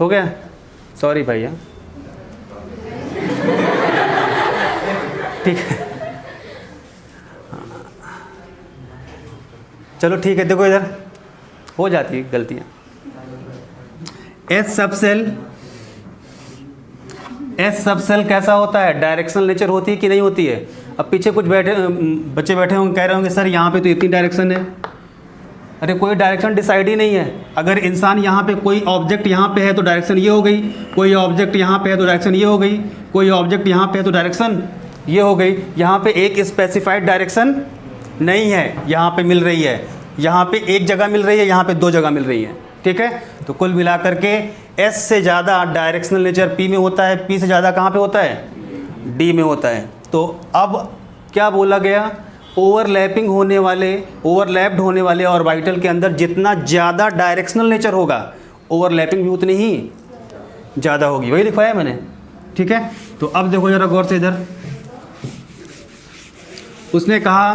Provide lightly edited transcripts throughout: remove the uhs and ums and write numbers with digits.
हो गया, सॉरी भैया, ठीक है। चलो ठीक है, देखो इधर हो जाती है गलतियाँ। एस सब सेल कैसा होता है, डायरेक्शनल नेचर होती है कि नहीं होती है। अब पीछे कुछ बच्चे बैठे होंगे, कह रहे होंगे सर यहाँ पे तो इतनी डायरेक्शन है। अरे कोई डायरेक्शन डिसाइड ही नहीं है। अगर इंसान यहाँ पे, कोई ऑब्जेक्ट यहाँ पे है तो डायरेक्शन ये हो गई, कोई ऑब्जेक्ट यहाँ पे है तो डायरेक्शन ये हो गई, कोई ऑब्जेक्ट यहाँ पे है तो डायरेक्शन ये हो गई। यहाँ पे एक स्पेसिफाइड डायरेक्शन नहीं है, यहाँ पे मिल रही है, यहाँ पे एक जगह मिल रही है, यहाँ पे दो जगह मिल रही है, ठीक है। तो कुल मिलाकर के एस से ज़्यादा डायरेक्शनल नेचर पी में होता है, पी से ज़्यादा कहाँ पे होता है, डी में होता है। तो अब क्या बोला गया, ओवरलैप्ड होने वाले ऑर्बिटल के अंदर जितना ज़्यादा डायरेक्शनल नेचर होगा, ओवरलैपिंग भी उतनी ही ज़्यादा होगी। वही लिखवाया मैंने, ठीक है। तो अब देखो ज़रा गौर से इधर, उसने कहा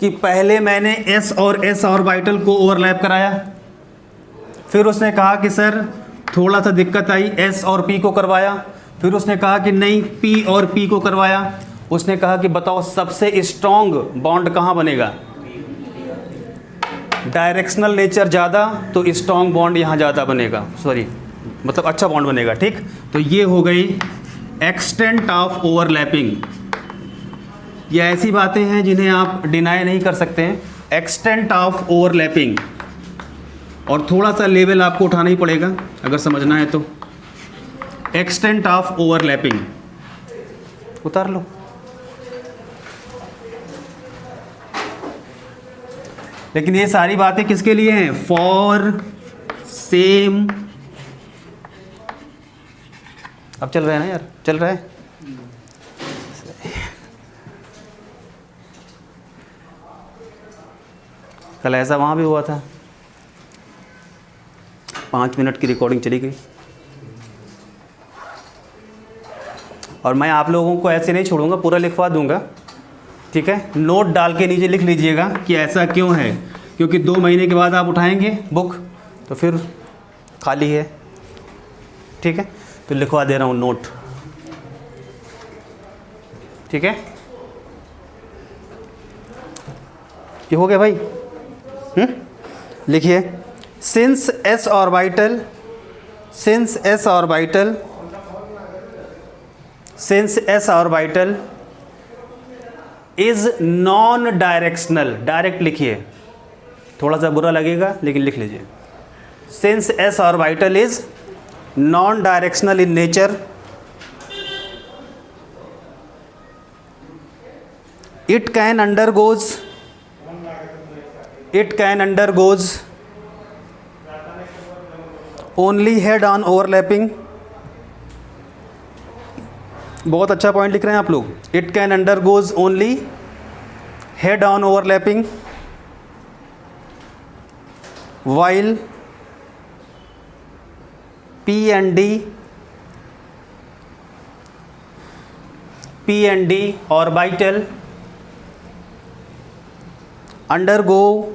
कि पहले मैंने एस और एस ऑर्बिटल को ओवरलैप कराया, फिर उसने कहा कि सर थोड़ा सा दिक्कत आई, एस और पी को करवाया, फिर उसने कहा कि नहीं पी और पी को करवाया। उसने कहा कि बताओ सबसे स्ट्रॉन्ग बॉन्ड कहाँ बनेगा, डायरेक्शनल नेचर ज़्यादा तो स्ट्रॉन्ग बॉन्ड यहाँ ज़्यादा बनेगा, सॉरी मतलब अच्छा बॉन्ड बनेगा, ठीक। तो ये हो गई एक्सटेंट ऑफ ओवरलैपिंग। ये ऐसी बातें हैं जिन्हें आप डिनाई नहीं कर सकते हैं, एक्सटेंट ऑफ ओवरलैपिंग। और थोड़ा सा लेवल आपको उठाना ही पड़ेगा अगर समझना है तो। एक्सटेंट ऑफ ओवरलैपिंग उतार लो। लेकिन ये सारी बातें किसके लिए हैं, फॉर सेम। अब चल रहा है ना यार, चल रहा है। कल ऐसा वहाँ भी हुआ था, 5 मिनट की रिकॉर्डिंग चली गई। और मैं आप लोगों को ऐसे नहीं छोड़ूंगा, पूरा लिखवा दूंगा, ठीक है। नोट डाल के नीचे लिख लीजिएगा कि ऐसा क्यों है, क्योंकि 2 महीने के बाद आप उठाएंगे बुक तो फिर खाली है, ठीक है। तो लिखवा दे रहा हूँ नोट, ठीक है। ये हो गया भाई, लिखिए। Since S orbital is non directional, direct लिखिए, थोड़ा सा बुरा लगेगा लेकिन लिख लीजिए। Since S orbital is non directional in nature, it can undergoes only head on overlapping। बहुत अच्छा पॉइंट लिख रहे हैं आप लोग। it can undergoes only head on overlapping while P and D orbital undergo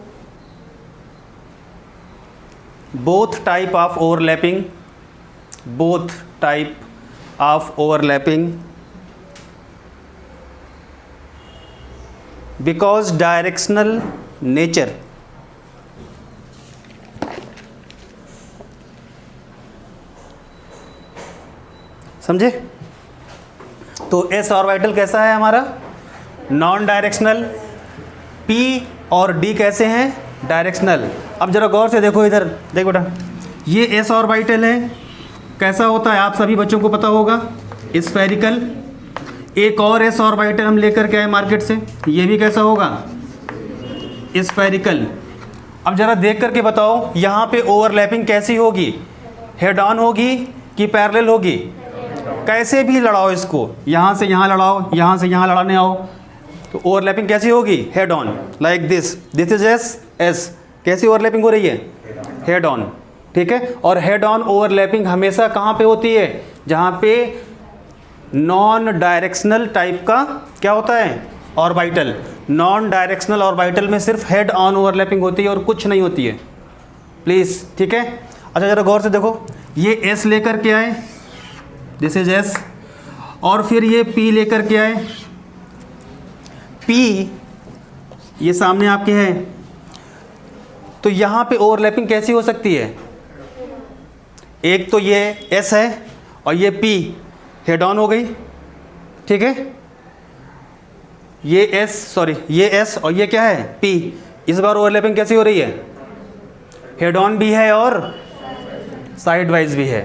both type of overlapping because directional nature समझे। तो S orbital कैसा है हमारा, नॉन डायरेक्शनल, पी और डी कैसे हैं, डायरेक्शनल। अब जरा गौर से देखो इधर, देखो बेटा, ये एस ऑर्बिटल है, कैसा होता है आप सभी बच्चों को पता होगा, स्फेरिकल। एक और एस ऑर्बिटल हम लेकर के आए मार्केट से, ये भी कैसा होगा, स्फेरिकल। अब जरा देख करके बताओ यहाँ पे ओवरलैपिंग कैसी होगी, हेड ऑन होगी कि पैरेलल होगी, कैसे भी लड़ाओ इसको, यहाँ से यहाँ लड़ाओ, यहाँ से यहाँ लड़ाने आओ, तो ओवरलैपिंग कैसी होगी, head on, like this is S, कैसी ओवरलैपिंग हो रही है, हेड ऑन, ठीक है। और हेड ऑन ओवरलैपिंग हमेशा कहाँ पे होती है, जहाँ पे नॉन डायरेक्शनल टाइप का क्या होता है, ऑर्बिटल। नॉन डायरेक्शनल ऑर्बिटल में सिर्फ हेड ऑन ओवरलैपिंग होती है और कुछ नहीं होती है, प्लीज़, ठीक है। अच्छा जरा गौर से देखो, ये एस लेकर के आए, दिस इज एस, और फिर ये पी लेकर के आए, पी ये सामने आपके है। तो यहाँ पे ओवरलैपिंग कैसी हो सकती है? एक तो ये एस है और ये पी हेड ऑन हो गई, ठीक है, ये एस और ये क्या है, पी। इस बार ओवरलैपिंग कैसी हो रही है? हेड ऑन भी है और साइड वाइज भी है।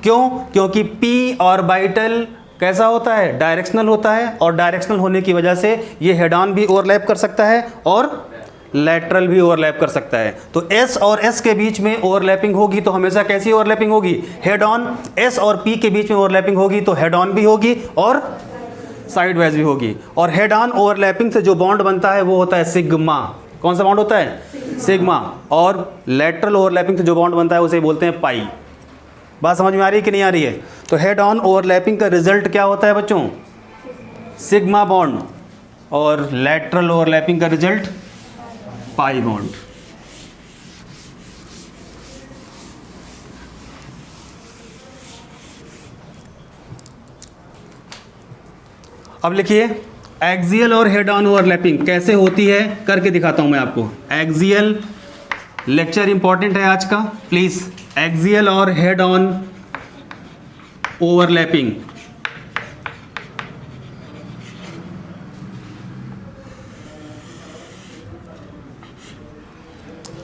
क्यों? क्योंकि पी ऑर्बिटल कैसा होता है? डायरेक्शनल होता है, और डायरेक्शनल होने की वजह से ये हेड ऑन भी ओवरलैप कर सकता है और लैटरल भी ओवरलैप कर सकता है। तो एस और एस के बीच में ओवरलैपिंग होगी तो हमेशा कैसी ओवरलैपिंग होगी? Head on. एस और पी के बीच में ओवरलैपिंग होगी तो हेड ऑन भी होगी और साइड वाइज भी होगी। और हेड ऑन ओवरलैपिंग से जो बॉन्ड बनता है वो होता है सिग्मा। कौन सा बॉन्ड होता है? सिग्मा। और लैटरल ओवरलैपिंग से जो बॉन्ड बनता है उसे बोलते हैं पाई। बात समझ में आ रही है कि नहीं आ रही है? तो हेड ऑन ओवरलैपिंग का रिजल्ट क्या होता है बच्चों? Sigma bond. और लैटरल ओवरलैपिंग का रिजल्ट पाई बॉन्ड। अब लिखिए एक्सियल और हेड ऑन ओवरलैपिंग कैसे होती है, करके दिखाता हूं मैं आपको। एक्सियल लेक्चर इंपॉर्टेंट है आज का, प्लीज। एक्सियल और हेड ऑन ओवरलैपिंग।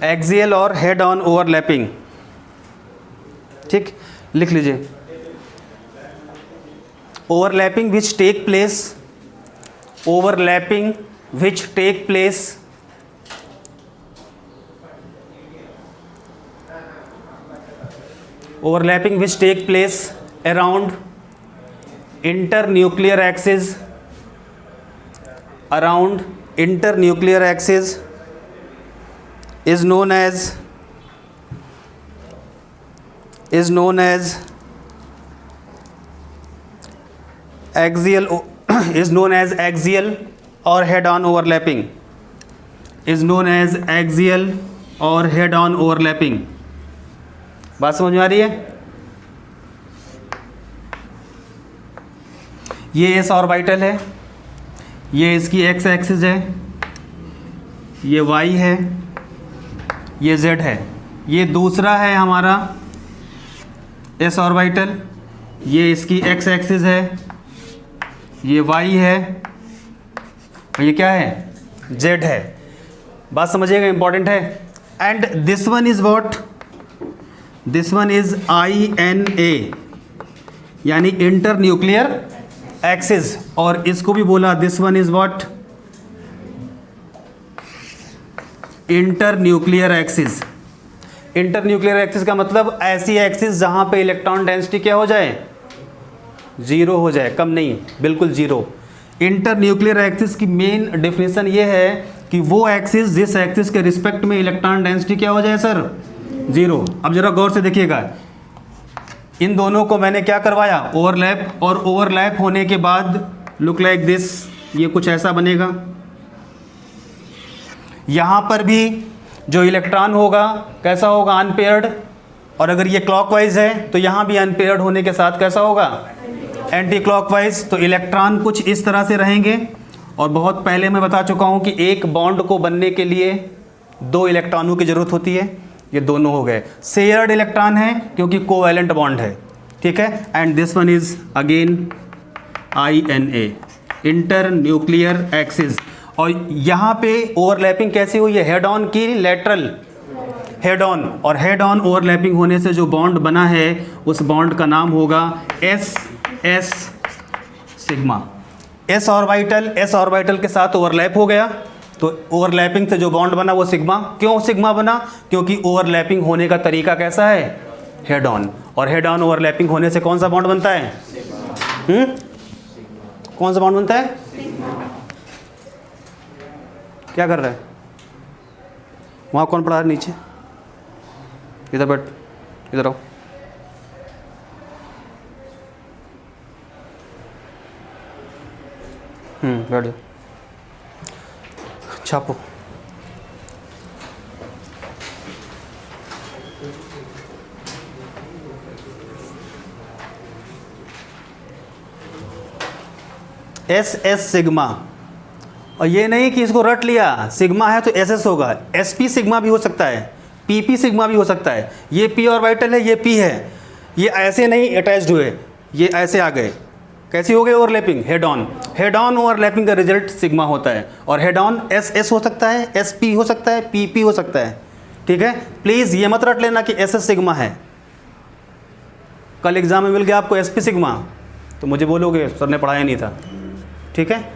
एक्सियल और हेड ऑन ओवरलैपिंग, ठीक, लिख लीजिए। Overlapping which take place, overlapping which take place around internuclear axis, is known as axial is known as axial और head on overlapping is known as axial और head on overlapping। बात समझ में आ रही है? ये एस ऑर्बिटल है, ये इसकी एक्स एक्सिस है, ये वाई है, ये जेड है। ये दूसरा है हमारा एस ऑर्बिटल, ये इसकी एक्स एक्सिस है, ये y है और ये क्या है? z है। बात समझिएगा, इंपॉर्टेंट है। And this one is what? This one is INA यानी इंटर न्यूक्लियर एक्सिस, और इसको भी बोला this one is what? Inter nuclear axis. Inter nuclear axis का मतलब ऐसी एक्सिस जहां पे इलेक्ट्रॉन डेंसिटी क्या हो जाए? जीरो हो जाए, कम नहीं, बिल्कुल जीरो। इंटर न्यूक्लियर एक्सिस की मेन डेफिनेशन ये है कि वो एक्सिस जिस एक्सिस के रिस्पेक्ट में इलेक्ट्रॉन डेंसिटी क्या हो जाए सर? जीरो। अब जरा गौर से देखिएगा, इन दोनों को मैंने क्या करवाया? ओवरलैप। और ओवरलैप होने के बाद लुक लाइक दिस, ये कुछ ऐसा बनेगा। यहाँ पर भी जो इलेक्ट्रॉन होगा कैसा होगा? अनपेयर्ड। और अगर ये क्लॉकवाइज है तो यहाँ भी अनपेयर्ड होने के साथ कैसा होगा? Anti clockwise. तो इलेक्ट्रॉन कुछ इस तरह से रहेंगे। और बहुत पहले मैं बता चुका हूँ कि एक बॉन्ड को बनने के लिए दो इलेक्ट्रॉनों की ज़रूरत होती है। ये दोनों हो गए। शेयर्ड इलेक्ट्रॉन है क्योंकि कोवैलेंट बॉन्ड है, ठीक है। And this one is again INA, inter nuclear axis. और यहाँ पे ओवरलैपिंग कैसी हुई है? हेड ऑन की लेटरल? Head on. और हेड ऑन ओवरलैपिंग होने से जो बॉन्ड बना है उस बॉन्ड का नाम होगा SS सिग्मा। एस ऑर्बिटल के साथ ओवरलैप हो गया तो ओवरलैपिंग से जो बॉन्ड बना वो सिग्मा। क्यों सिग्मा बना? क्योंकि ओवरलैपिंग होने का तरीका कैसा है? Head on. और हेड ऑन ओवरलैपिंग होने से कौन सा बॉन्ड बनता है? कौन सा बॉन्ड बनता है? क्या कर रहा है वहाँ? कौन पढ़ा है नीचे? इधर बैठ, इधर आओ। बैठ जाओ, छापो। एस एस सिग्मा, और ये नहीं कि इसको रट लिया सिग्मा है तो एस एस होगा, एस पी सिग्मा भी हो सकता है, पी पी सिग्मा भी हो सकता है। ये पी ऑर्बिटल है, ये पी है, ये ऐसे नहीं अटैच्ड हुए, ये ऐसे आ गए, कैसी हो गई ओवरलैपिंग, हेड ऑन ओवरलैपिंग का रिजल्ट सिग्मा होता है। और हेड ऑन एस एस हो सकता है, एस पी हो सकता है, पी पी हो सकता है, ठीक है। प्लीज़ ये मत रट लेना कि एस एस सिग्मा है, कल एग्जाम में मिल गया आपको एस पी सिग्मा तो मुझे बोलोगे सर ने पढ़ाया नहीं था, ठीक है।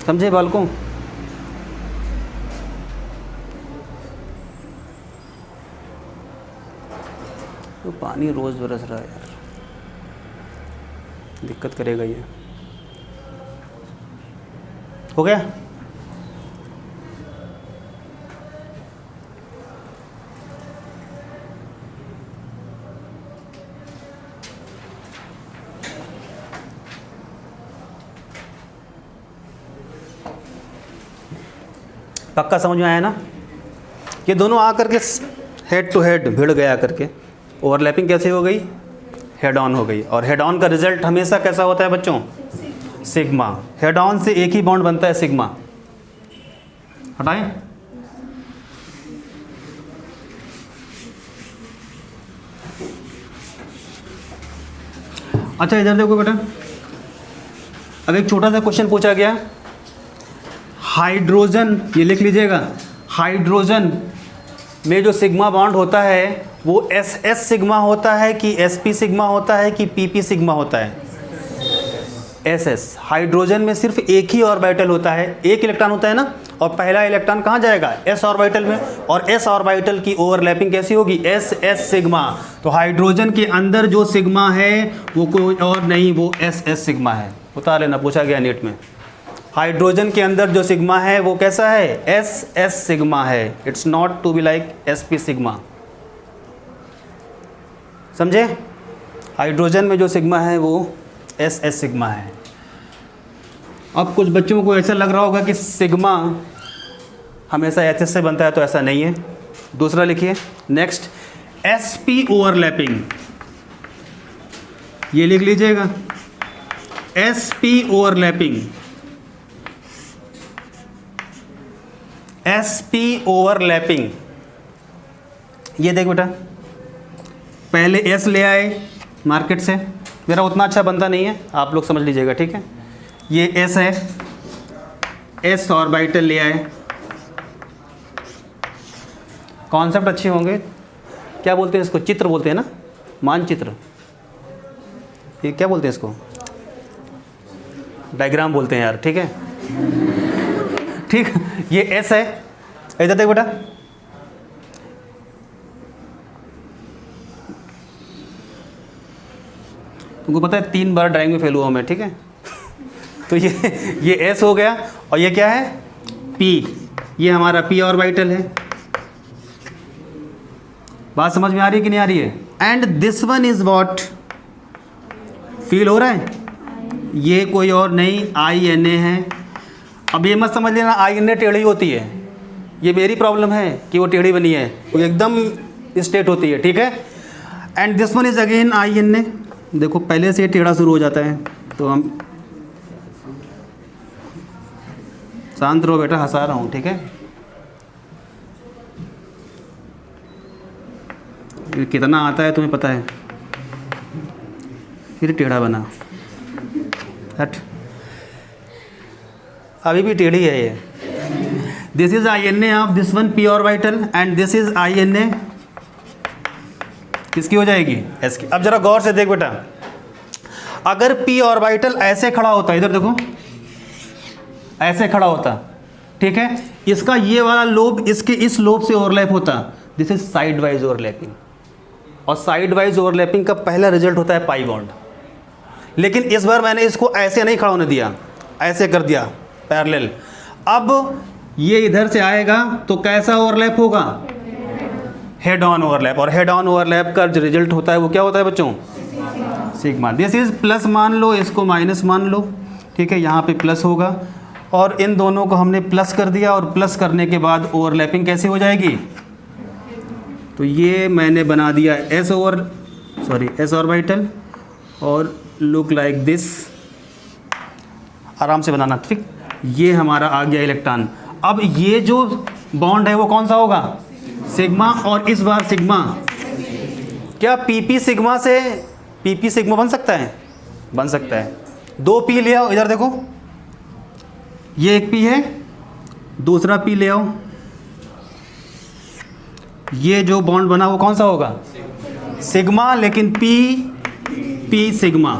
समझे बालकों? तो पानी रोज़ बरस रहा है यार, दिक्कत करेगा ये। हो गया? पक्का समझ में आया ना? ये दोनों आकर के हेड टू हेड भिड़ गया करके, ओवरलैपिंग कैसे हो गई, हेड ऑन हो गई। और हेड ऑन का रिजल्ट हमेशा कैसा होता है बच्चों, सिग्मा। हेड ऑन से एक ही बॉन्ड बनता है सिग्मा। हटाएं? अच्छा इधर देखो बेटा, अब एक छोटा सा क्वेश्चन पूछा गया, हाइड्रोजन, ये लिख लीजिएगा, हाइड्रोजन में जो सिग्मा बॉन्ड होता है वो एस एस सिग्मा होता है कि एस पी सिग्मा होता है कि पी पी सिग्मा होता है, एस एस। हाइड्रोजन में सिर्फ एक ही ऑर्बिटल होता है, एक इलेक्ट्रॉन होता है ना, और पहला इलेक्ट्रॉन कहाँ जाएगा, एस ऑर्बिटल में, और एस ऑर्बिटल की ओवरलैपिंग कैसी होगी, एस एस सिग्मा। तो हाइड्रोजन के अंदर जो सिग्मा है वो कोई और नहीं, वो एस एस सिग्मा है। उतार लेना, पूछा गया नीट में। हाइड्रोजन के अंदर जो सिग्मा है वो कैसा है, एस एस सिग्मा है। It's not to be like S P sigma. समझे? हाइड्रोजन में जो सिग्मा है वो एस एस सिग्मा है। अब कुछ बच्चों को ऐसा लग रहा होगा कि सिग्मा हमेशा एच एस से बनता है, तो ऐसा नहीं है। दूसरा लिखिए नेक्स्ट, एस पी ओवरलैपिंग, ये लिख लीजिएगा, S P overlapping, S P overlapping. ये देख बेटा, पहले एस ले आए मार्केट से, मेरा उतना अच्छा बनता नहीं है, आप लोग समझ लीजिएगा, ठीक है। ये एस है, एस ऑर्बिटल ले आए, कॉन्सेप्ट अच्छे होंगे। क्या बोलते हैं इसको, चित्र बोलते हैं ना, मानचित्र, ये क्या बोलते हैं इसको, डायग्राम बोलते हैं यार, ठीक है। ठीक, ये एस है, इधर देख बेटा, तुमको पता है 3 बार ड्राइंग में फेल हुआ मैं, ठीक है। तो ये एस हो गया, और ये क्या है, पी, ये हमारा पी ऑर्बिटल है। बात समझ में आ रही है कि नहीं आ रही है? And this one is what, feel हो रहा है, ये कोई और नहीं आई एन ए है। अब ये मत समझ लेना आई एन ए टेढ़ी होती है, ये मेरी प्रॉब्लम है कि वो टेढ़ी बनी है, वो एकदम स्ट्रेट होती है, ठीक है। And this one is again I N A, देखो पहले से टेढ़ा शुरू हो जाता है, तो हम शांत रहो बेटा, हंसा रहा हूँ, ठीक है। ये कितना आता है तुम्हें पता है, फिर टेढ़ा बना, हट, अभी भी टेढ़ी है ये। This is I N A of this one P orbital, and this is I N A किसकी हो जाएगी, एस की। अब जरा गौर से देख बेटा, अगर पी ऑर्बिटल ऐसे खड़ा होता, इधर देखो, ऐसे खड़ा होता, ठीक है, इसका ये वाला लोब इसके इस लोब से ओवरलैप होता, this is side wise overlapping. और साइड वाइज ओवरलैपिंग का पहला रिजल्ट होता है पाई बॉन्ड। लेकिन इस बार मैंने इसको ऐसे नहीं खड़ा होने दिया, ऐसे कर दिया पैरेलल। अब ये इधर से आएगा तो कैसा ओवरलैप होगा, हेड ऑन ओवरलैप। और हेड ऑन ओवरलैप का जो रिजल्ट होता है वो क्या होता है बच्चों, सिग्मा। दिस इज प्लस मान लो, इसको माइनस मान लो, ठीक है, यहाँ पे प्लस होगा, और इन दोनों को हमने प्लस कर दिया, और प्लस करने के बाद ओवरलैपिंग कैसे हो जाएगी, तो ये मैंने बना दिया एस ऑर्बिटल और लुक लाइक दिस, आराम से बनाना, ठीक। ये हमारा आ गया इलेक्ट्रॉन। अब ये जो बॉन्ड है वो कौन सा होगा? सिग्मा। और इस बार सिग्मा, क्या पीपी सिग्मा से पीपी सिग्मा बन सकता है? बन सकता है। 2 पी ले आओ, इधर देखो, ये एक पी है, दूसरा पी ले आओ। ये जो बॉन्ड बना वो कौन सा होगा? सिग्मा, लेकिन पी सिग्मा,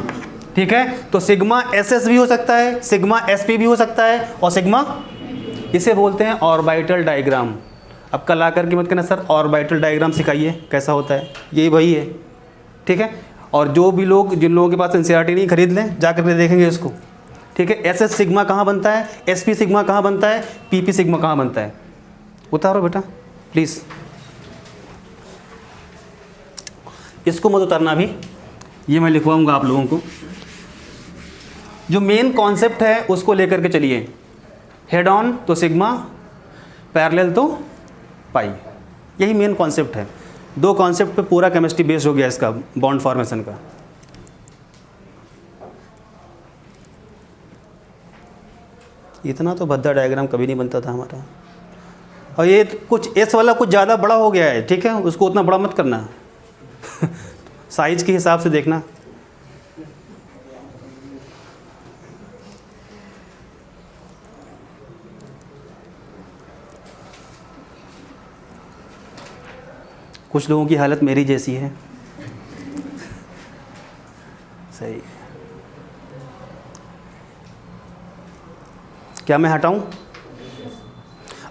ठीक है। तो सिग्मा एसएस भी हो सकता है, सिग्मा एसपी भी हो सकता है, और सिग्मा, इसे बोलते हैं ऑर्बिटल डायग्राम। अब कल आकर के मत कहना सर ऑर्बिटल डायग्राम सिखाइए कैसा होता है, यही वही है, ठीक है। और जो भी लोग, जिन लोगों के पास एनसीईआरटी नहीं, खरीद लें, जाकर के देखेंगे इसको, ठीक है। एसएस सिग्मा कहाँ बनता है, एसपी सिग्मा कहाँ बनता है, पीपी सिग्मा कहाँ बनता है। उतारो बेटा प्लीज़, इसको मत उतारना अभी, ये मैं लिखवाऊंगा आप लोगों को। जो मेन कॉन्सेप्ट है उसको लेकर के चलिए। हेड ऑन तो सिग्मा, पैरेलल तो पाई, यही मेन कॉन्सेप्ट है। 2 कॉन्सेप्ट पे पूरा केमिस्ट्री बेस्ड हो गया इसका, बॉन्ड फॉर्मेशन का। इतना तो भद्दा डायग्राम कभी नहीं बनता था हमारा। और ये कुछ एस वाला कुछ ज़्यादा बड़ा हो गया है, ठीक है, उसको उतना बड़ा मत करना साइज के हिसाब से देखना। कुछ लोगों की हालत मेरी जैसी है, सही। क्या मैं हटाऊं?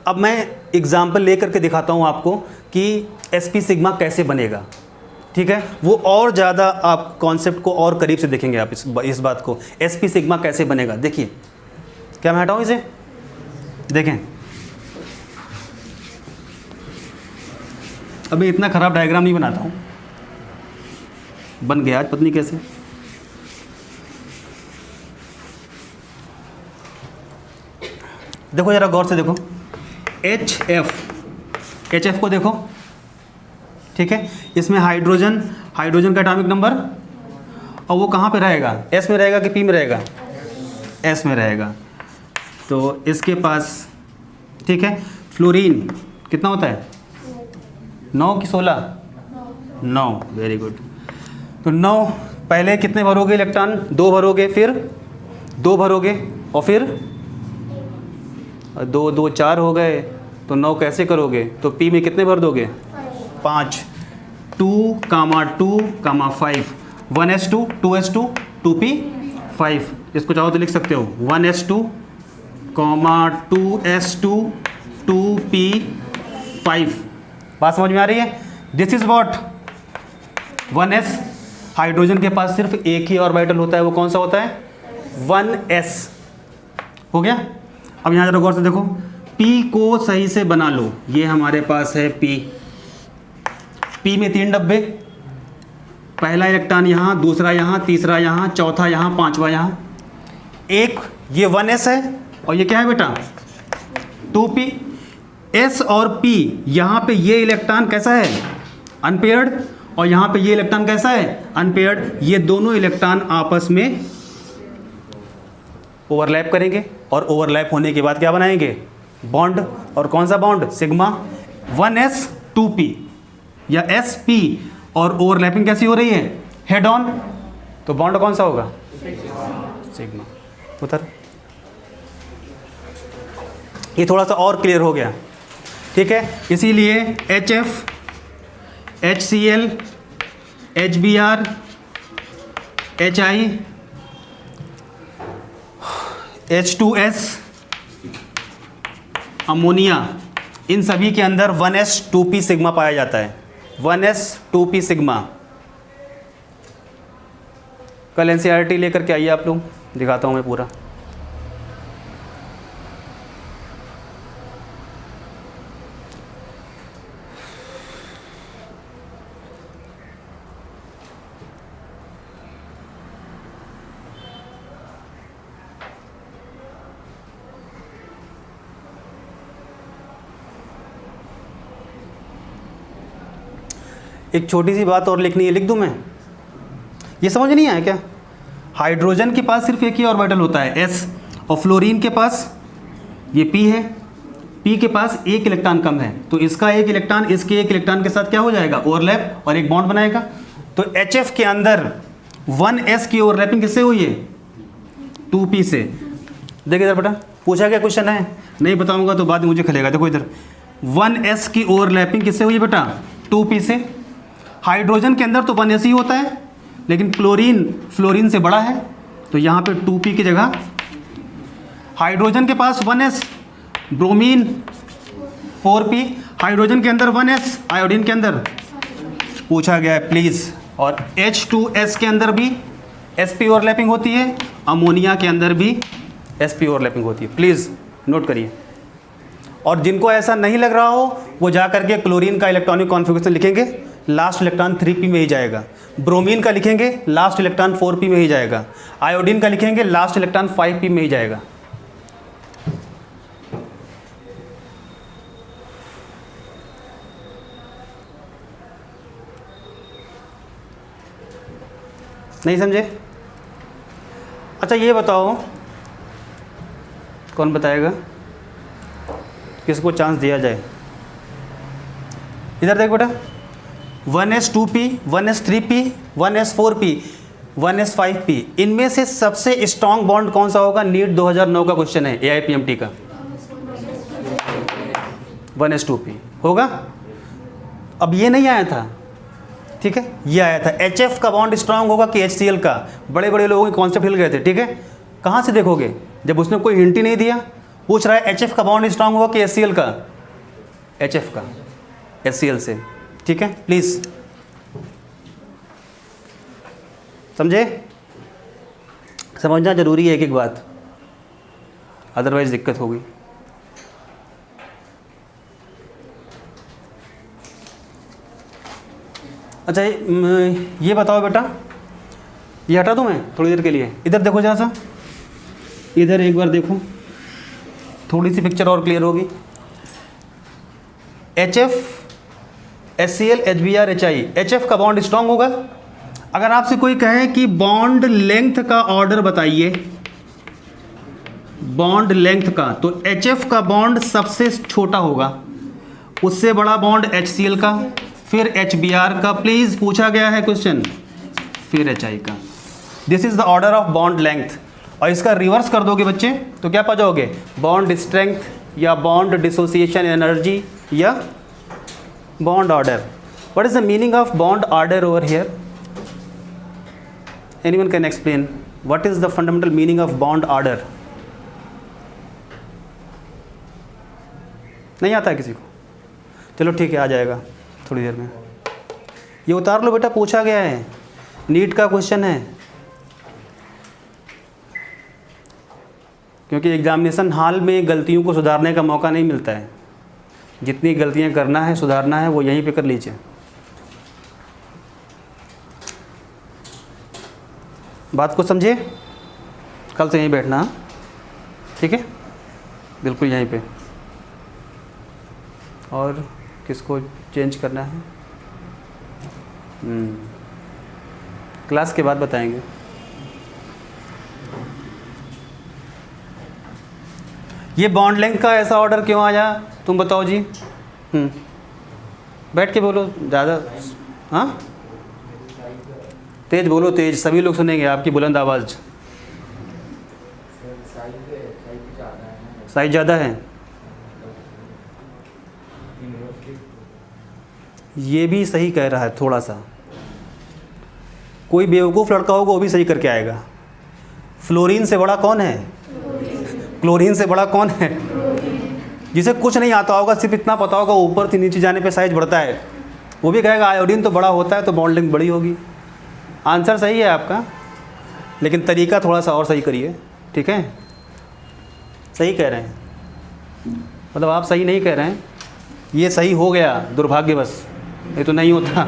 अब मैं एग्जाम्पल लेकर के दिखाता हूं आपको कि एसपी सिग्मा कैसे बनेगा, ठीक है। वो और ज़्यादा आप कॉन्सेप्ट को और करीब से देखेंगे आप इस बात को, एसपी सिग्मा कैसे बनेगा। देखिए, क्या मैं हटाऊं इसे? देखें, अभी इतना ख़राब डायग्राम नहीं बनाता हूँ, बन गया आज पता नहीं कैसे। देखो ज़रा गौर से देखो, एच एफ को देखो, ठीक है। इसमें हाइड्रोजन का एटॉमिक नंबर, और वो कहाँ पे रहेगा? एस में रहेगा कि पी में रहेगा? एस में रहेगा। तो इसके पास, ठीक है, फ्लोरीन कितना होता है? 9 कि 16? 9, वेरी गुड। तो 9, पहले कितने भरोगे इलेक्ट्रॉन? 2 भरोगे, फिर 2 भरोगे, और फिर 2 2 4 हो गए। तो 9 कैसे करोगे? तो पी में कितने भर दोगे? 5। 2, 2, 5, 1s2, 2s2, 2p, 5। इसको चाहो तो लिख सकते हो 1s2, 2s2, 2p, 5। बात समझ में आ रही है? This is what 1s। Hydrogen के पास सिर्फ एक ही ऑर्बिटल होता है, वो कौन सा होता है? 1s। हो गया। अब यहाँ जरा गौर से देखो, P को सही से बना लो। ये हमारे पास है P में 3 डब्बे, पहला इलेक्ट्रॉन यहाँ, दूसरा यहाँ, तीसरा यहाँ, चौथा यहाँ, पांचवा यहाँ। एक ये 1s है, और ये क्या है बेटा? 2p। S और P, यहाँ पे ये इलेक्ट्रॉन कैसा है? अनपेयर्ड, और यहाँ पे ये इलेक्ट्रॉन कैसा है? अनपेयर्ड। ये दोनों इलेक्ट्रॉन आपस में ओवरलैप करेंगे, और ओवरलैप होने के बाद क्या बनाएंगे? बॉन्ड। और कौन सा बॉन्ड? सिग्मा। 1s 2p या sp, और ओवरलैपिंग कैसी हो रही है? Head on. तो बॉन्ड कौन सा होगा? सिग्मा। उतर, ये थोड़ा सा और क्लियर हो गया, ठीक है। इसीलिए HF, HCl, HBr, HI, H2S, ammonia, इन सभी के अंदर 1s 2p सिग्मा पाया जाता है। 1s 2p sigma. कल एनसीईआरटी लेकर के आइए आप लोग, दिखाता हूँ मैं पूरा। एक छोटी सी बात और लिखनी है, लिख दूं मैं? ये समझ नहीं आया क्या? हाइड्रोजन के पास सिर्फ एक ही ऑर्बिटल होता है S, और फ्लोरीन के पास ये P है, P के पास एक इलेक्ट्रॉन कम है, तो इसका एक इलेक्ट्रॉन इसके एक इलेक्ट्रॉन के साथ क्या हो जाएगा? ओवरलैप, और एक बॉन्ड बनाएगा। तो HF के अंदर 1s की ओवरलैपिंग किससे हुई है? 2p से। देखिए इधर बेटा, पूछा क्या क्वेश्चन है, नहीं बताऊंगा तो बाद में मुझे खलेगा। देखो इधर 1s की ओवरलैपिंग किससे हुई बेटा? 2p से। हाइड्रोजन के अंदर तो 1s ही होता है, लेकिन क्लोरीन फ्लोरीन से बड़ा है, तो यहाँ पे 2p की जगह हाइड्रोजन के पास 1s, ब्रोमीन 4p, हाइड्रोजन के अंदर 1s, आयोडीन के अंदर पूछा गया है प्लीज़। और H2S के अंदर भी sp ओवरलैपिंग होती है, अमोनिया के अंदर भी sp ओवरलैपिंग होती है, प्लीज़ नोट करिए। और जिनको ऐसा नहीं लग रहा हो वो जा करके क्लोरीन का इलेक्ट्रॉनिक कॉन्फ़िगरेशन लिखेंगे, लास्ट इलेक्ट्रॉन 3p में ही जाएगा। ब्रोमीन का लिखेंगे, लास्ट इलेक्ट्रॉन 4p में ही जाएगा। आयोडीन का लिखेंगे, लास्ट इलेक्ट्रॉन 5p में ही जाएगा। नहीं समझे? अच्छा ये बताओ, कौन बताएगा? किसको चांस दिया जाए? इधर देख बेटा, 1s2p, 1s3p, 1s4p, 1s5p, इनमें से सबसे स्ट्रॉन्ग बॉन्ड कौन सा होगा? नीट 2009 का क्वेश्चन है AIPMT का। 1s2p होगा। अब ये नहीं आया था, ठीक है, ये आया था HF का बॉन्ड स्ट्रांग होगा कि HCl का। बड़े बड़े लोगों के कॉन्सेप्ट हिल गए थे, ठीक है। कहाँ से देखोगे जब उसने कोई हिंट ही नहीं दिया? पूछ रहा है HF का बॉन्ड स्ट्रांग होगा कि HCl का? HF का, HCl से, ठीक है। प्लीज़ समझे? समझना जरूरी है एक एक बात, अदरवाइज दिक्कत होगी। अच्छा ये बताओ बेटा, ये हटा दूँ मैं थोड़ी देर के लिए? इधर देखो जरा सा, इधर एक बार देखो, थोड़ी सी पिक्चर और क्लियर होगी। HF, HCl, HBr, HI, HF का बॉन्ड स्ट्रांग होगा। अगर आपसे कोई कहे कि बॉन्ड लेंथ का ऑर्डर बताइए, बॉन्ड लेंथ का, तो HF का बॉन्ड सबसे छोटा होगा, उससे बड़ा बॉन्ड HCl का, फिर HBr का, प्लीज़ पूछा गया है क्वेश्चन, फिर HI का। This is the order of bond length. और इसका रिवर्स कर दोगे बच्चे तो क्या पा जाओगे? बॉन्ड स्ट्रेंथ या बॉन्ड डिसोसिएशन एनर्जी या bond order. What is the meaning of bond order over here? Anyone can explain what is the fundamental meaning of bond order? नहीं आता है किसी को? चलो ठीक है, आ जाएगा थोड़ी देर में। ये उतार लो बेटा, पूछा गया है, नीट का क्वेश्चन है। क्योंकि एग्जामिनेशन हॉल में गलतियों को सुधारने का मौका नहीं मिलता है। जितनी गलतियां करना है, सुधारना है, वो यहीं पे कर लीजिए। बात को समझिए, कल से यहीं बैठना, ठीक है, बिल्कुल यहीं पे। और किसको चेंज करना है? क्लास के बाद बताएंगे। ये बॉन्ड लेंथ का ऐसा ऑर्डर क्यों आया, तुम बताओ जी। बैठ के बोलो ज़्यादा, हाँ तेज बोलो, तेज, सभी लोग सुनेंगे आपकी बुलंद आवाज़। साइज ज़्यादा है, ये भी सही कह रहा है थोड़ा सा। कोई बेवकूफ़ लड़का होगा वो भी सही करके आएगा। फ्लोरीन से बड़ा कौन है? क्लोरीन से बड़ा कौन है? जिसे कुछ नहीं आता होगा, सिर्फ इतना पता होगा ऊपर से नीचे जाने पे साइज बढ़ता है, वो भी कहेगा आयोडीन तो बड़ा होता है तो बॉन्ड लेंथ बड़ी होगी। आंसर सही है आपका, लेकिन तरीका थोड़ा सा और सही करिए, ठीक है। सही कह रहे हैं, मतलब आप सही नहीं कह रहे हैं, ये सही हो गया दुर्भाग्यवश, ये तो नहीं होता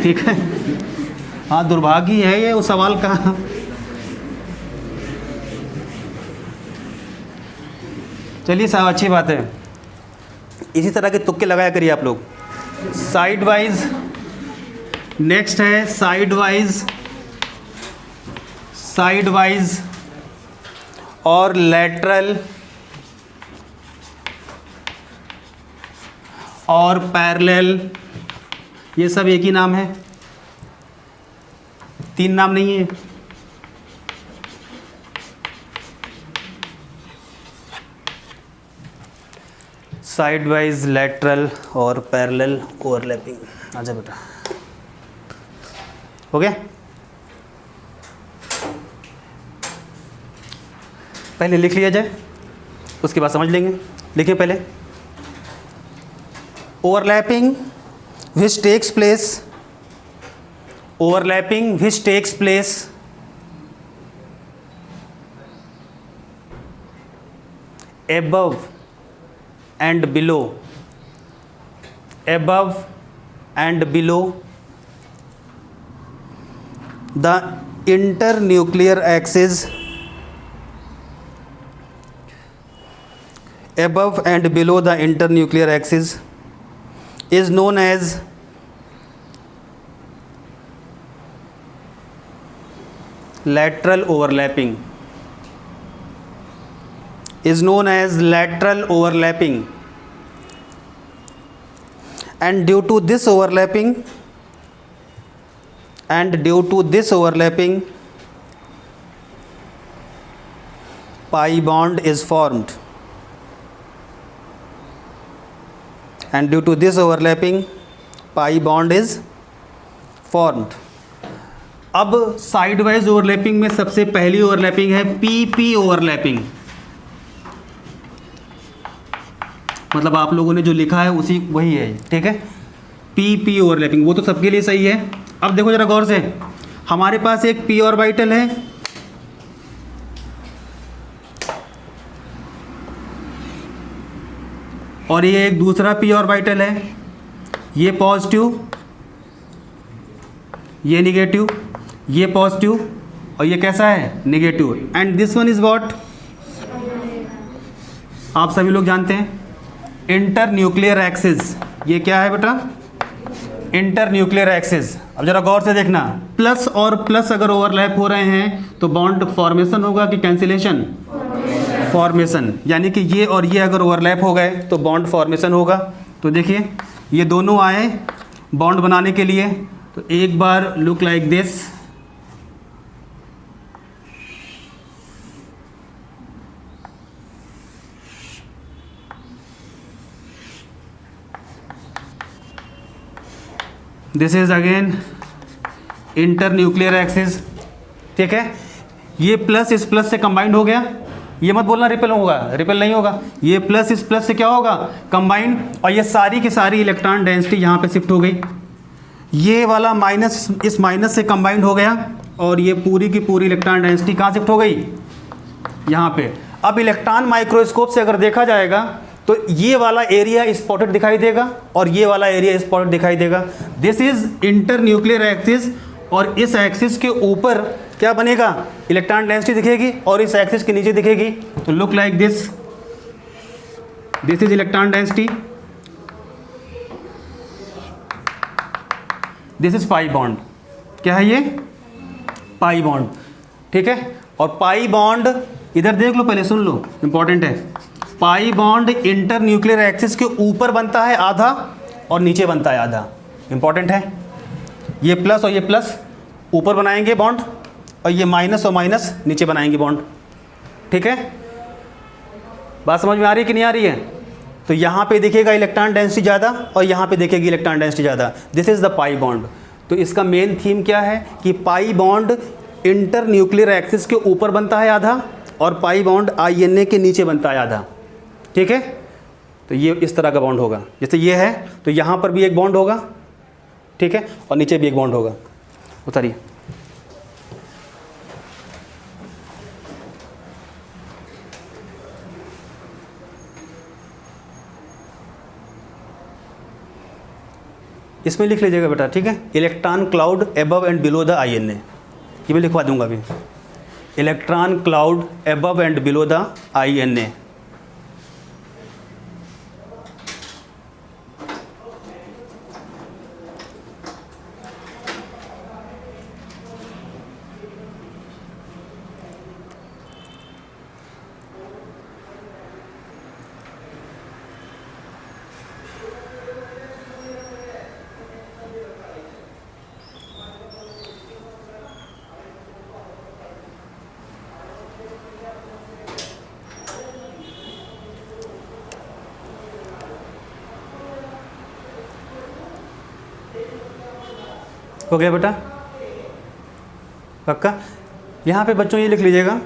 ठीक है, हाँ दुर्भाग्य है ये उस सवाल का। चलिए साहब, अच्छी बात है। इसी तरह के तुक्के लगाया करिए आप लोग। साइड वाइज नेक्स्ट है साइड वाइज और लैटरल और पैरेलल, ये सब एक ही नाम है, 3 नाम नहीं है। साइड वाइज, लैटरल और पैरेलल ओवरलैपिंग। आजा बेटा, हो गया। पहले लिख लिया जाए, उसके बाद समझ लेंगे। लिखिए पहले, overlapping which takes place above and below the internuclear axis, above and below the internuclear axis is known as lateral overlapping, and due to this overlapping pi bond is formed, अब साइड वाइज ओवरलैपिंग में सबसे पहली overlapping है PP overlapping. मतलब आप लोगों ने जो लिखा है उसी वही है, ठीक है। पीपी ओवरलैपिंग वो तो सबके लिए सही है। अब देखो जरा गौर से, हमारे पास एक पी ऑर्बिटल है और ये एक दूसरा पी ऑर्बिटल है, ये पॉजिटिव, ये निगेटिव, ये पॉजिटिव और ये कैसा है, negative. And this one is what, आप सभी लोग जानते हैं, इंटरन्यूक्लियर एक्सिस। ये क्या है बेटा, इंटरन्यूक्लियर एक्सिस। अब जरा गौर से देखना, प्लस और प्लस अगर ओवरलैप हो रहे हैं तो बॉन्ड फॉर्मेशन होगा कि कैंसिलेशन, फॉर्मेशन। यानी कि ये और ये अगर ओवरलैप हो गए तो बॉन्ड फॉर्मेशन होगा। तो देखिए ये दोनों आए बॉन्ड बनाने के लिए, तो एक बार look like this, this is again internuclear axis, ठीक है। ये प्लस इस प्लस से कंबाइंड हो गया, ये मत बोलना रिपेल होगा, रिपेल नहीं होगा। ये प्लस इस प्लस से क्या होगा, कंबाइंड, और ये सारी की सारी इलेक्ट्रॉन डेंसिटी यहाँ पे शिफ्ट हो गई। ये वाला माइनस इस माइनस से कंबाइंड हो गया और ये पूरी की पूरी इलेक्ट्रॉन डेंसिटी कहाँ शिफ्ट हो गई, यहाँ पे। अब इलेक्ट्रॉन माइक्रोस्कोप से अगर देखा जाएगा तो ये वाला एरिया स्पॉटेड दिखाई देगा और ये वाला एरिया स्पॉटेड दिखाई देगा। दिस इज इंटरन्यूक्लियर एक्सिस, और इस एक्सिस के ऊपर क्या बनेगा, इलेक्ट्रॉन डेंसिटी दिखेगी और इस एक्सिस के नीचे दिखेगी। तो look like this, this is electron density, this is pi bond. क्या है ये, पाई बॉन्ड, ठीक है। और पाई बॉन्ड इधर देख लो, पहले सुन लो, इंपॉर्टेंट है। पाई बॉन्ड इंटरन्यूक्लियर एक्सिस के ऊपर बनता है आधा और नीचे बनता है आधा, इंपॉर्टेंट है। ये प्लस और ये प्लस ऊपर बनाएंगे बॉन्ड और ये माइनस और माइनस नीचे बनाएंगे बॉन्ड, ठीक है। बात समझ में आ रही है कि नहीं आ रही है। तो यहाँ पे दिखेगा इलेक्ट्रॉन डेंसिटी ज़्यादा और यहाँ पे दिखेगी इलेक्ट्रॉन डेंसिटी ज़्यादा। This is the pi bond. तो इसका मेन थीम क्या है कि पाई बॉन्ड इंटरन्यूक्लियर एक्सिस के ऊपर बनता है आधा और पाई बॉन्ड INA के नीचे बनता है आधा, ठीक है। तो ये इस तरह का बॉन्ड होगा, जैसे ये है तो यहाँ पर भी एक बॉन्ड होगा, ठीक है, और नीचे भी एक बॉन्ड होगा। उतारिए, इसमें लिख लीजिएगा बेटा, ठीक है। Electron cloud above and below the INA, ये मैं लिखवा दूंगा अभी। Electron cloud above and below the INA। हो गया बेटा? पक्का? यहाँ पे बच्चों ये लिख लीजिएगा,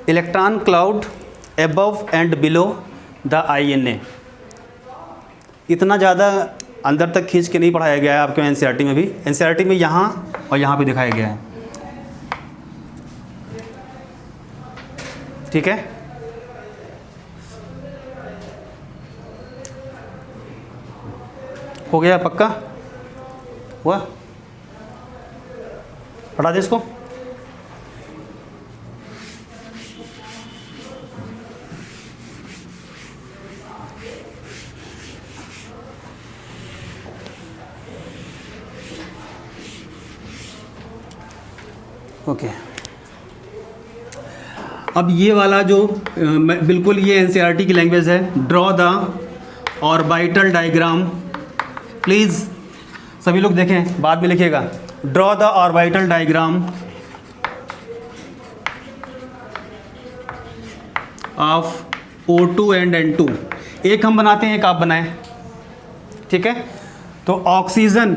electron cloud above and below the INA। इतना ज़्यादा अंदर तक खींच के नहीं पढ़ाया गया है आपके NCERT में भी। NCERT में यहाँ और यहाँ पे दिखाया गया है, ठीक है? हो गया? पक्का हुआ? पढ़ा दे इसको। ओके अब ये वाला जो बिल्कुल ये NCERT की लैंग्वेज है, draw the orbital diagram. Please सभी लोग देखें, बाद में लिखिएगा, draw the orbital diagram of O2 and N2। एक हम बनाते हैं, एक आप बनाएं, ठीक है? तो ऑक्सीजन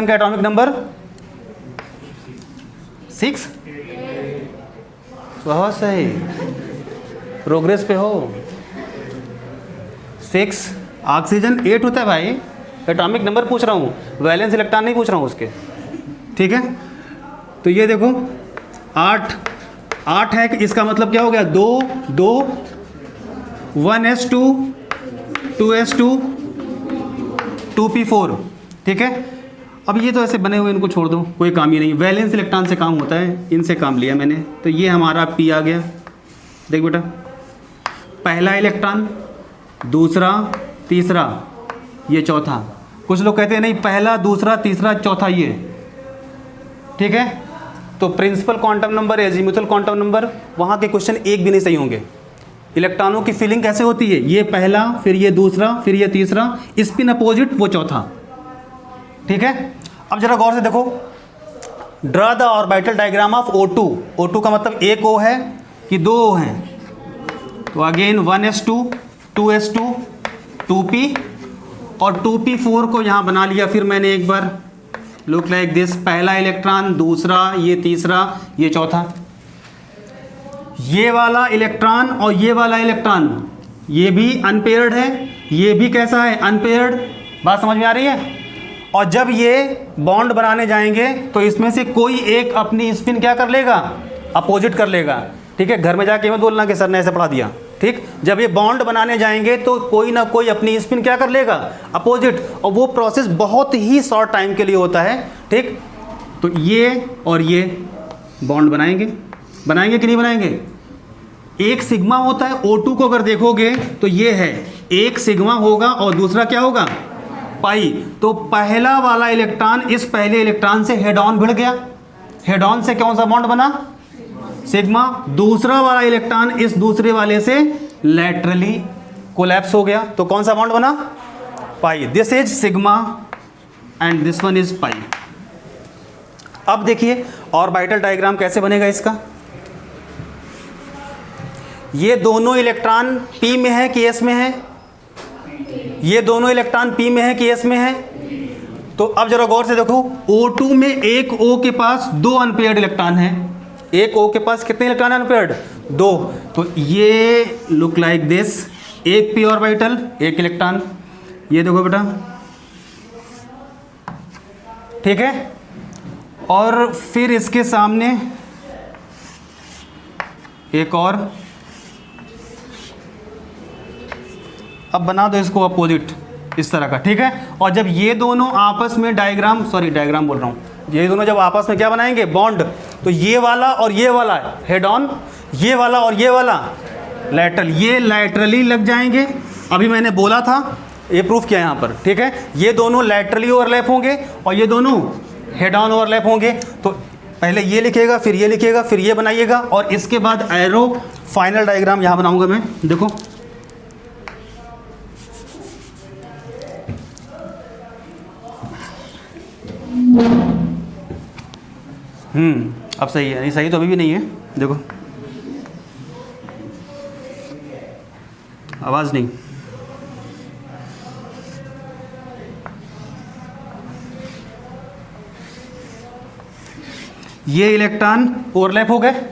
का एटॉमिक नंबर 6। बहुत सही, प्रोग्रेस पे हो। 6, ऑक्सीजन 8 होता है भाई। एटॉमिक नंबर पूछ रहा हूँ, वैलेंस इलेक्ट्रॉन नहीं पूछ रहा हूँ उसके, ठीक है? तो ये देखो 8 है, इसका मतलब क्या हो गया? 2 1s2 2s2 2p4, ठीक है? अब ये तो ऐसे बने हुए, इनको छोड़ दो, कोई काम ही नहीं। वैलेंस इलेक्ट्रॉन से काम होता है, इनसे काम लिया मैंने। तो ये हमारा P आ गया। देख बेटा, पहला इलेक्ट्रॉन, दूसरा, तीसरा, ये चौथा। कुछ लोग कहते हैं नहीं, पहला, दूसरा, तीसरा, चौथा ये, ठीक है? तो principal quantum number, azimuthal quantum number, वहाँ के क्वेश्चन एक भी नहीं सही होंगे। इलेक्ट्रॉनों की फिलिंग कैसे होती है? ये पहला, फिर ये दूसरा, फिर ये तीसरा, स्पिन अपोजिट वो चौथा, ठीक है? अब जरा गौर से देखो, draw the orbital diagram of O2। O2 का मतलब एक O है कि 2 O हैं? तो अगेन 1s2 2s2 2p और 2p4 को यहाँ बना लिया। फिर मैंने एक बार लुक लाइक दिस, पहला इलेक्ट्रॉन, दूसरा, ये तीसरा, ये चौथा। ये वाला इलेक्ट्रॉन और ये वाला इलेक्ट्रॉन, ये भी अनपेयर्ड है, ये भी कैसा है? अनपेयर्ड। बात समझ में आ रही है? और जब ये बॉन्ड बनाने जाएंगे तो इसमें से कोई एक अपनी स्पिन क्या कर लेगा? अपोजिट कर लेगा, ठीक है? घर में जाके मत बोलना कि सर ने ऐसे पढ़ा दिया, ठीक? जब ये बॉन्ड बनाने जाएंगे तो कोई ना कोई अपनी स्पिन क्या कर लेगा? अपोजिट। और वो प्रोसेस बहुत ही शॉर्ट टाइम के लिए होता है, ठीक? तो ये और ये बॉन्ड बनाएंगे कि नहीं बनाएंगे? एक सिग्मा होता है। O2 को अगर देखोगे तो ये है, एक सिग्मा होगा और दूसरा क्या होगा? पाई। तो पहला वाला इलेक्ट्रॉन इस पहले इलेक्ट्रॉन से हेड ऑन भिड़ गया। हेड ऑन से कौन सा बॉन्ड बना? सिग्मा। दूसरा वाला इलेक्ट्रॉन इस दूसरे वाले से लैटरली कोलैप्स हो गया, तो कौन सा बॉन्ड बना? Pi. This is sigma and this one is pi. अब देखिए ऑर्बिटल डायग्राम कैसे बनेगा इसका। ये दोनों इलेक्ट्रॉन P में है कि S में है? ये दोनों इलेक्ट्रॉन P में है कि S में है? तो अब जरा गौर से देखो, O2 में एक O के पास 2 अनपेयर्ड इलेक्ट्रॉन है। एक O के पास कितने इलेक्ट्रॉन अनपेयर्ड? 2। तो ये लुक लाइक दिस, एक p ऑर्बिटल, एक इलेक्ट्रॉन। ये देखो बेटा, ठीक है? और फिर इसके सामने एक और, अब बना दो इसको अपोजिट इस तरह का, ठीक है? और जब ये दोनों आपस में डायग्राम बोल रहा हूँ, ये दोनों जब आपस में क्या बनाएंगे? बॉन्ड। तो ये वाला और ये वाला हेड ऑन, ये वाला और ये वाला लैटरल, ये लैटरली लग जाएंगे। अभी मैंने बोला था, ये प्रूफ किया यहाँ पर, ठीक है? ये दोनों लैटरली ओवरलैप होंगे और ये दोनों हेड ऑन ओवरलैप होंगे। तो पहले ये लिखेगा, फिर ये लिखेगा, फिर ये बनाइएगा, और इसके बाद एरो फाइनल डायग्राम यहाँ बनाऊंगा मैं। देखो अब सही है? नहीं सही तो अभी भी नहीं है। देखो आवाज़ नहीं, ये इलेक्ट्रॉन ओवरलैप हो गए।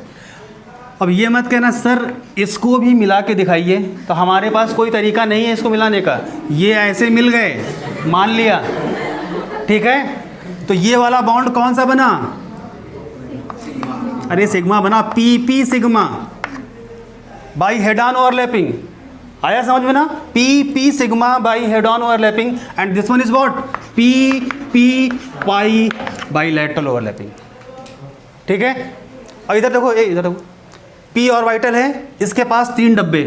अब ये मत कहना सर इसको भी मिला के दिखाइए, तो हमारे पास कोई तरीका नहीं है इसको मिलाने का। ये ऐसे मिल गए, मान लिया, ठीक है। तो ये वाला बॉन्ड कौन सा बना? अरे सिग्मा बना, P P sigma by head on overlapping. आया समझ में ना? P P sigma by head on overlapping and this one is what? P P pi by lateral overlapping. ठीक है। और इधर देखो, इधर देखो, पी ऑर्बिटल है, इसके पास 3 डब्बे।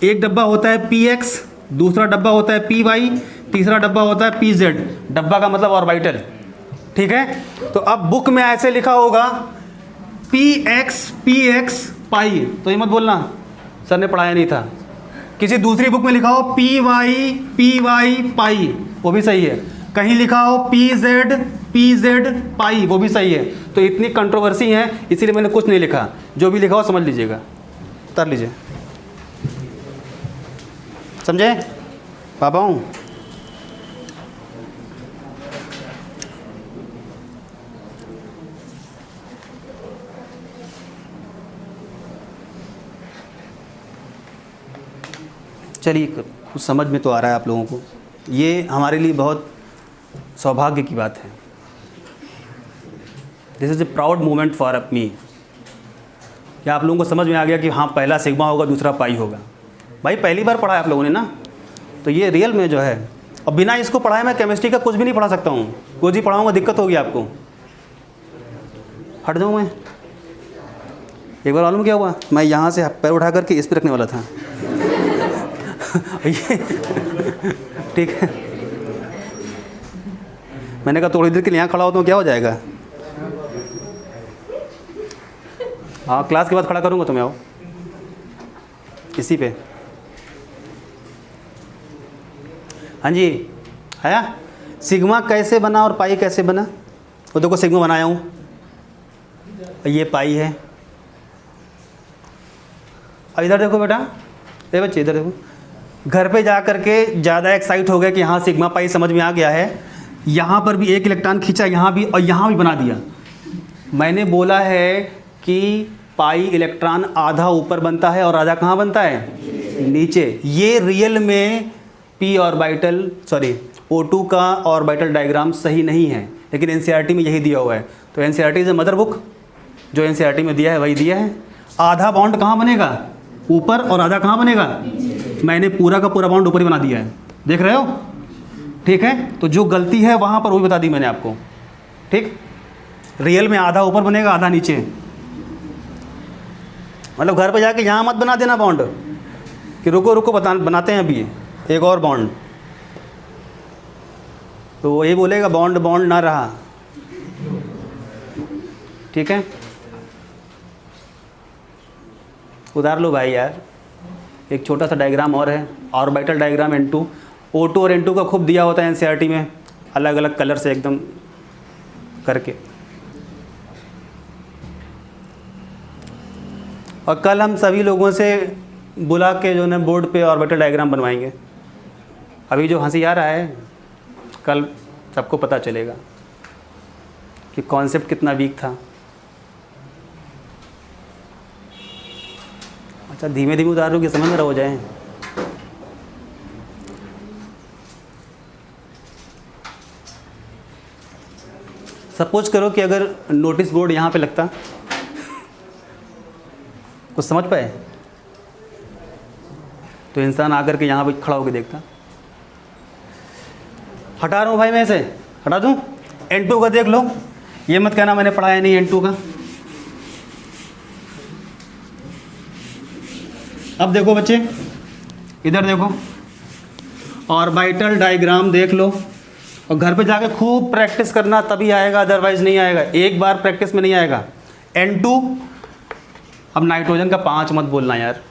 एक डब्बा होता है पी एक्स, दूसरा डब्बा होता है पी वाई, तीसरा डब्बा होता है पी जेड। डब्बा का मतलब ऑर्बिटल, ठीक है। तो अब बुक में ऐसे लिखा होगा पी एक्स पाई, तो ये मत बोलना सर ने पढ़ाया नहीं था। किसी दूसरी बुक में लिखा हो पी वाई पाई, वो भी सही है। कहीं लिखा हो पी जेड पाई, वो भी सही है। तो इतनी कंट्रोवर्सी है, इसीलिए मैंने कुछ नहीं लिखा। जो भी लिखा हो समझ लीजिएगा, उतार लीजिए। समझे पापा हूँ? चलिए, कुछ समझ में तो आ रहा है आप लोगों को। ये हमारे लिए बहुत सौभाग्य की बात है। This is a proud moment for me. क्या आप लोगों को समझ में आ गया कि हाँ पहला सिग्मा होगा, दूसरा पाई होगा? भाई पहली बार पढ़ा है आप लोगों ने ना, तो ये रियल में जो है। अब बिना इसको पढ़ाए मैं केमिस्ट्री का कुछ भी नहीं पढ़ा सकता हूँ। कुछ ही पढ़ाऊँगा दिक्कत होगी आपको। हट जाऊँ मैं? एक बार मालूम क्या हुआ, मैं यहाँ से पैर उठा करके इस पर रखने वाला था ठीक है। मैंने कहा थोड़ी देर के लिए यहाँ खड़ा हो तो क्या हो जाएगा? हाँ, क्लास के बाद खड़ा करूँगा, तुम्हें आओ इसी पे। हाँ जी, आया? सिग्मा कैसे बना और पाई कैसे बना? वो देखो सिग्मा बनाया हूँ, ये पाई है। और इधर देखो बेटा, ये बच्चे इधर देखो। घर पे जा कर के ज़्यादा एक्साइट हो गए कि हाँ सिग्मा पाई समझ में आ गया है। यहाँ पर भी एक इलेक्ट्रॉन खींचा, यहाँ भी, और यहाँ भी बना दिया। मैंने बोला है कि पाई इलेक्ट्रॉन आधा ऊपर बनता है और आधा कहाँ बनता है? नीचे। ये रियल में पी ऑर्बिटल, सॉरी O2 का ऑर्बिटल डायग्राम सही नहीं है, लेकिन एनसीईआरटी में यही दिया हुआ है। तो एनसीईआरटी इज मदर बुक, जो एनसीईआरटी में दिया है वही दिया है। आधा बॉन्ड कहाँ बनेगा? ऊपर, और आधा कहाँ बनेगा? मैंने पूरा का पूरा बॉन्ड ऊपर ही बना दिया है, देख रहे हो? ठीक है। तो जो गलती है वहाँ पर वो भी बता दी मैंने आपको, ठीक। रियल में आधा ऊपर बनेगा, आधा नीचे। मतलब घर पे जाके यहाँ मत बना देना बॉन्ड कि रुको रुको बनाते हैं अभी एक और बॉन्ड, तो वो ये बोलेगा बॉन्ड ना रहा, ठीक है। उतार लो भाई यार। एक छोटा सा डायग्राम और है, ऑर्बिटल डायग्राम N2। O2 और N2 का खूब दिया होता है एनसीईआरटी में, अलग अलग कलर से एकदम करके। और कल हम सभी लोगों से बुला के जो है बोर्ड पे ऑर्बिटल डायग्राम बनवाएंगे। अभी जो हंसी आ रहा है, कल सबको पता चलेगा कि कॉन्सेप्ट कितना वीक था। अच्छा, धीमे धीमे उतार लो कि समझ में रह हो जाए। सपोज करो कि अगर नोटिस बोर्ड यहाँ पे लगता, कुछ समझ पाए? तो इंसान आकर के यहाँ पे खड़ा होकर देखता। हटा रहा हूँ भाई, मैं इसे हटा दूँ। N2 का देख लो, ये मत कहना मैंने पढ़ाया नहीं N2 का। अब देखो बच्चे, इधर देखो, ऑर्बिटल डायग्राम देख लो, और घर पे जाके खूब प्रैक्टिस करना, तभी आएगा, अदरवाइज नहीं आएगा। एक बार प्रैक्टिस में नहीं आएगा। N2, अब नाइट्रोजन का 5 मत बोलना यार,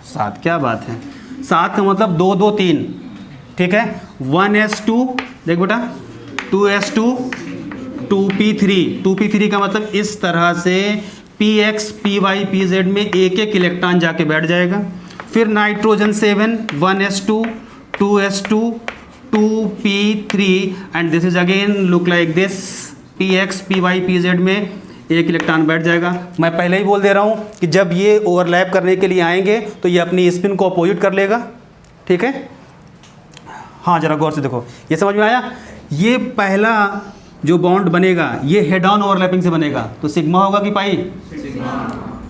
7, क्या बात है? 7 का मतलब 2 2 3, ठीक है। 1s2, देख बेटा, 2s2, 2p3। 2p3 का मतलब इस तरह से px, py, pz में एक एक इलेक्ट्रॉन जाके बैठ जाएगा। फिर nitrogen 7, 1s2, 2s2, 2p3 and this is again look like this, P X P Y P Z में एक इलेक्ट्रॉन बैठ जाएगा। मैं पहले ही बोल दे रहा हूँ कि जब ये ओवरलैप करने के लिए आएंगे तो ये अपनी स्पिन को अपोजिट कर लेगा, ठीक है। हाँ जरा गौर से देखो, ये समझ में आया। ये पहला जो बॉन्ड बनेगा ये हेड ऑन ओवरलैपिंग से बनेगा, तो सिग्मा होगा कि पाई?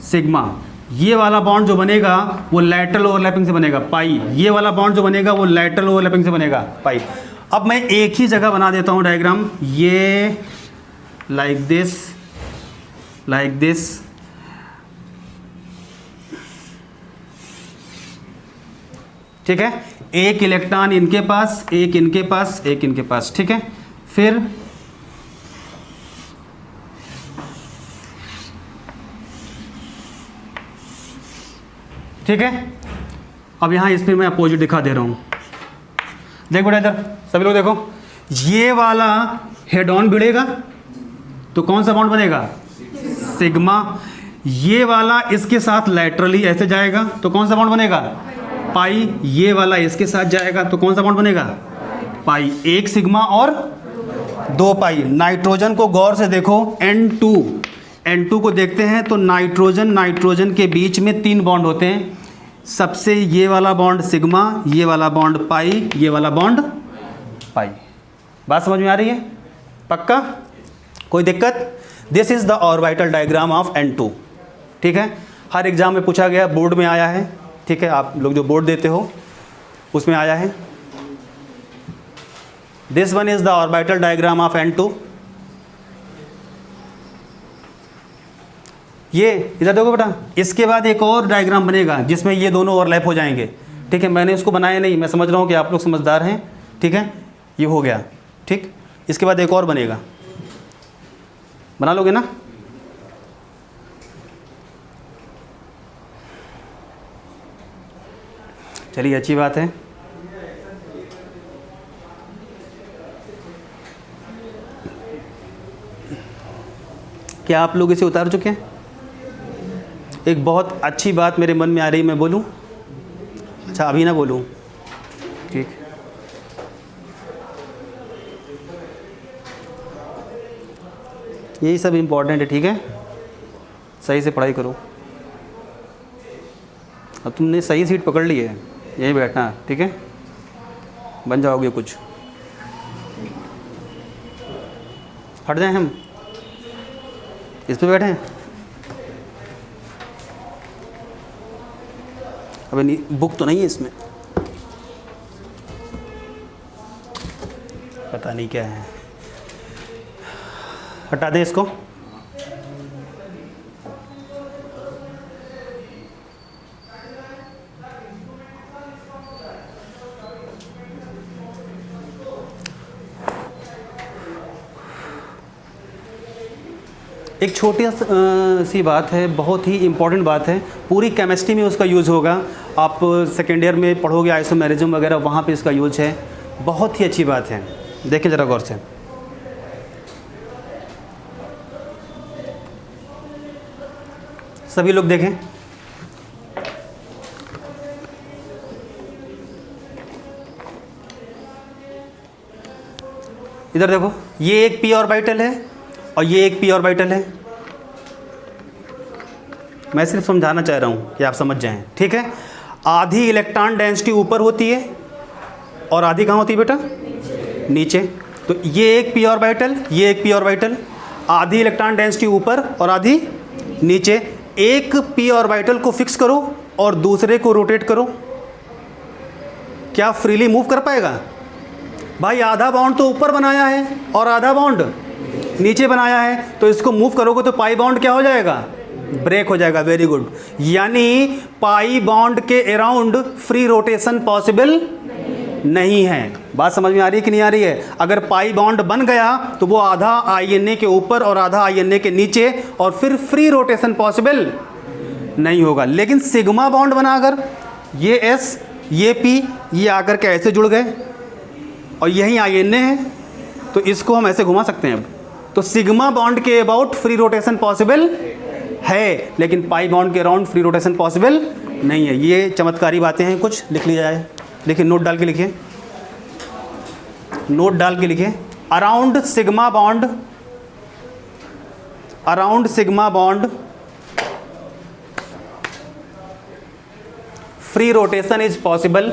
सिग्मा। ये वाला बॉन्ड जो बनेगा वो लैटरल ओवरलैपिंग से बनेगा, पाई। ये वाला बॉन्ड जो बनेगा वो लैटरल ओवरलैपिंग से बनेगा, पाई। अब मैं एक ही जगह बना देता हूँ डायग्राम, ये लाइक दिस, लाइक दिस, ठीक है। एक इलेक्ट्रॉन इनके पास, एक इनके पास, एक इनके पास, ठीक है। फिर ठीक है। अब यहाँ इस पर मैं अपोजिट दिखा दे रहा हूँ। देख बेटा इधर सभी लोग देखो, ये वाला हेड ऑन भिड़ेगा तो कौन सा बॉन्ड बनेगा? सिग्मा। ये वाला इसके साथ लैटरली ऐसे जाएगा तो कौन सा बॉन्ड बनेगा? पाई। ये वाला इसके साथ जाएगा तो कौन सा बॉन्ड बनेगा? पाई। एक सिग्मा और दो पाई। नाइट्रोजन को गौर से देखो, N2, N2 को देखते हैं तो नाइट्रोजन नाइट्रोजन के बीच में 3 बॉन्ड होते हैं। सबसे ये वाला बॉन्ड सिग्मा, ये वाला बॉन्ड पाई, ये वाला बॉन्ड पाई। बात समझ में आ रही है? पक्का? कोई दिक्कत? This is the orbital diagram of N2, ठीक है। हर एग्जाम में पूछा गया, बोर्ड में आया है, ठीक है। आप लोग जो बोर्ड देते हो उसमें आया है। This one is the orbital diagram of N2। ये इधर देखो बेटा, इसके बाद एक और डायग्राम बनेगा जिसमें ये दोनों ओवरलैप हो जाएंगे, ठीक है। मैंने इसको बनाया नहीं, मैं समझ रहा हूँ कि आप लोग समझदार हैं, ठीक है। ये हो गया, ठीक। इसके बाद एक और बनेगा, बना लोगे ना? चलिए अच्छी बात है। क्या आप लोग इसे उतार चुके हैं? एक बहुत अच्छी बात मेरे मन में आ रही, मैं बोलूं? अच्छा अभी ना बोलूं, ठीक। यही सब इम्पोर्टेंट है, ठीक है। सही से पढ़ाई करो। अब तुमने सही सीट पकड़ ली है, यहीं बैठना, ठीक है। बन जाओगे कुछ। हट जाएं हम, इस पे बैठे हैं। अबे बुक तो नहीं है इसमें, पता नहीं क्या है। हटा दे इसको। एक छोटी सी बात है, बहुत ही इम्पोर्टेंट बात है, पूरी केमिस्ट्री में उसका यूज़ होगा। आप सेकेंड ईयर में पढ़ोगे आइसोमेरिज्म वगैरह, वहाँ पे इसका यूज है। बहुत ही अच्छी बात है, देखें ज़रा गौर से। सभी लोग देखें। इधर देखो, ये एक पी ऑर्बिटल है और ये एक पी ऑर्बिटल है। मैं सिर्फ समझाना चाह रहा हूँ कि आप समझ जाएं, ठीक है। आधी इलेक्ट्रॉन डेंसिटी ऊपर होती है और आधी कहाँ होती है बेटा? नीचे। तो ये एक पी ऑर्बिटल, ये एक पी ऑर्बिटल, आधी इलेक्ट्रॉन डेंसिटी ऊपर और आधी नीचे। एक पी ऑर्बिटल को फिक्स करो और दूसरे को रोटेट करो, क्या फ्रीली मूव कर पाएगा? भाई आधा बाउंड तो ऊपर बनाया है और आधा बाउंड नीचे बनाया है, तो इसको मूव करोगे तो पाई बाउंड क्या हो जाएगा? ब्रेक हो जाएगा। Very good. यानी पाई बाउंड के अराउंड फ्री रोटेशन पॉसिबल नहीं है। बात समझ में आ रही है कि नहीं आ रही है? अगर पाई बाउंड बन गया तो वो आधा INA के ऊपर और आधा INA के नीचे, और फिर फ्री रोटेशन पॉसिबल नहीं होगा। लेकिन सिग्मा बाउंड बना, अगर ये S ये P ये आकर के ऐसे जुड़ गए और यही INA है, तो इसको हम ऐसे घुमा सकते हैं। अब तो सिग्मा बॉन्ड के अबाउट फ्री रोटेशन पॉसिबल है, लेकिन पाई बॉन्ड के अराउंड फ्री रोटेशन पॉसिबल नहीं है। ये चमत्कारी बातें हैं, कुछ लिख लिया जाए। लिखिए, नोट डाल के लिखिए, नोट डाल के लिखिए। Around sigma bond around sigma bond free rotation is possible.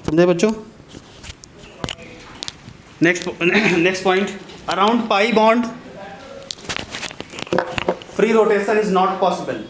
समझे बच्चों? Next point, around pi bond free rotation is not possible.